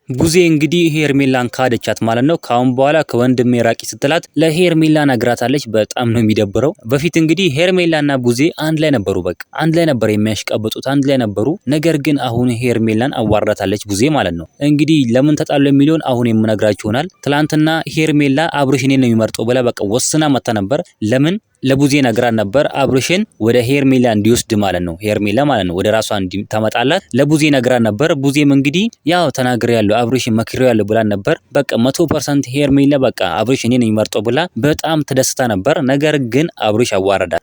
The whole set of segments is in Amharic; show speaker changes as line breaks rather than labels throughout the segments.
ቡዜ እንግዲህ ሄርሜላን ካደቻት ማለት ነው። ካሁን በኋላ ከወንድሜ ራቂ ስትላት ለሄርሜላ ነግራታለች። በጣም ነው የሚደብረው። በፊት እንግዲህ ሄርሜላና ቡዜ አንድ ላይ ነበሩ። በቃ አንድ ላይ ነበር የሚያሽቀበጡት፣ አንድ ላይ ነበሩ። ነገር ግን አሁን ሄርሜላን አዋራታለች ቡዜ ማለት ነው። እንግዲህ ለምን ተጣሉ የሚለውን አሁን የምነግራችሁ ይሆናል። ትላንትና ሄርሜላ አብርሽ እኔን ነው የሚመርጠው ብላ በቃ ወስና መታ ነበር። ለምን ለቡዜ ነግራን ነበር አብርሽን ወደ ሄርሜላ እንዲወስድ ማለት ነው። ሄርሜላ ማለት ነው ወደ ራሷ እንዲታመጣላት ለቡዜ ነግራን ነበር። ቡዜም እንግዲህ ያው ተናግሬያለሁ አብርሽን መክሬያለሁ ብላ ነበር። በቃ 100% ሄርሜላ በቃ አብርሽ እኔን ነው የሚመርጠው ብላ በጣም ተደስታ ነበር። ነገር ግን አብርሽ አዋረዳ።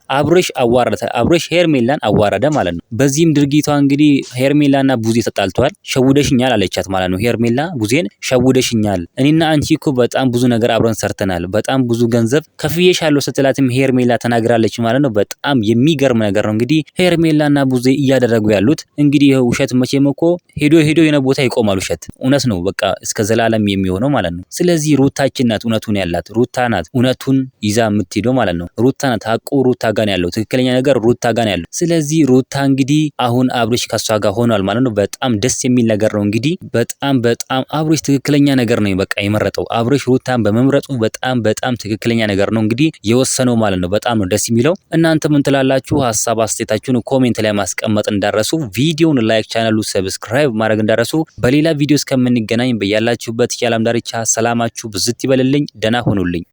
አብርሽ ሄርሜላን አዋረደ ማለት ነው። በዚህም ድርጊቷ እንግዲህ ሄርሜላና ቡዜ ተጣልተዋል። ሸውደሽኛል አለቻት ማለት ነው። ሄርሜላ ቡዜን ሸውደሽኛል፣ እኔና አንቺ እኮ በጣም ብዙ ነገር አብረን ሰርተናል፣ በጣም ብዙ ገንዘብ ከፍዬሻለሁ ስትላትም ሄርሜላ ተናግራለች ማለት ነው። በጣም የሚገርም ነገር ነው እንግዲህ ሄርሜላና ቡዜ እያደረጉ ያሉት። እንግዲህ ውሸት መቼም እኮ ሄዶ የሆነ ቦታ ይቆማል። ውሸት እውነት ነው በቃ እስከ ዘላለም የሚሆነው ማለት ነው። ስለዚህ ሩታችን ናት እውነቱን ያላት፣ ሩታ ናት እውነቱን ይዛ የምትሄደው ማለት ነው። ሩታ ናት ሀቁ ሩታ ጋር ያለው፣ ትክክለኛ ነገር ሩታ ጋር ያለው። ስለዚህ ሩታ እንግዲህ አሁን አብርሽ ከሷ ጋር ሆኗል ማለት ነው። በጣም ደስ የሚል ነገር ነው እንግዲህ በጣም አብርሽ ትክክለኛ ነገር ነው በቃ የመረጠው። አብርሽ ሩታን በመምረጡ በጣም ትክክለኛ ነገር ነው እንግዲህ የወሰነው ማለት ነው። በጣም ነው ደስ የሚለው። እናንተ ምን ትላላችሁ? ሐሳብ አስተያየታችሁን ኮሜንት ላይ ማስቀመጥ እንዳረሱ፣ ቪዲዮውን ላይክ፣ ቻናሉ ሰብስክራይብ ማድረግ እንዳረሱ። በሌላ ቪዲዮ እስከምንገናኝ በያላችሁበት የዓለም ዳርቻ ሰላማችሁ ብዝት ይበልልኝ። ደህና ሁኑልኝ።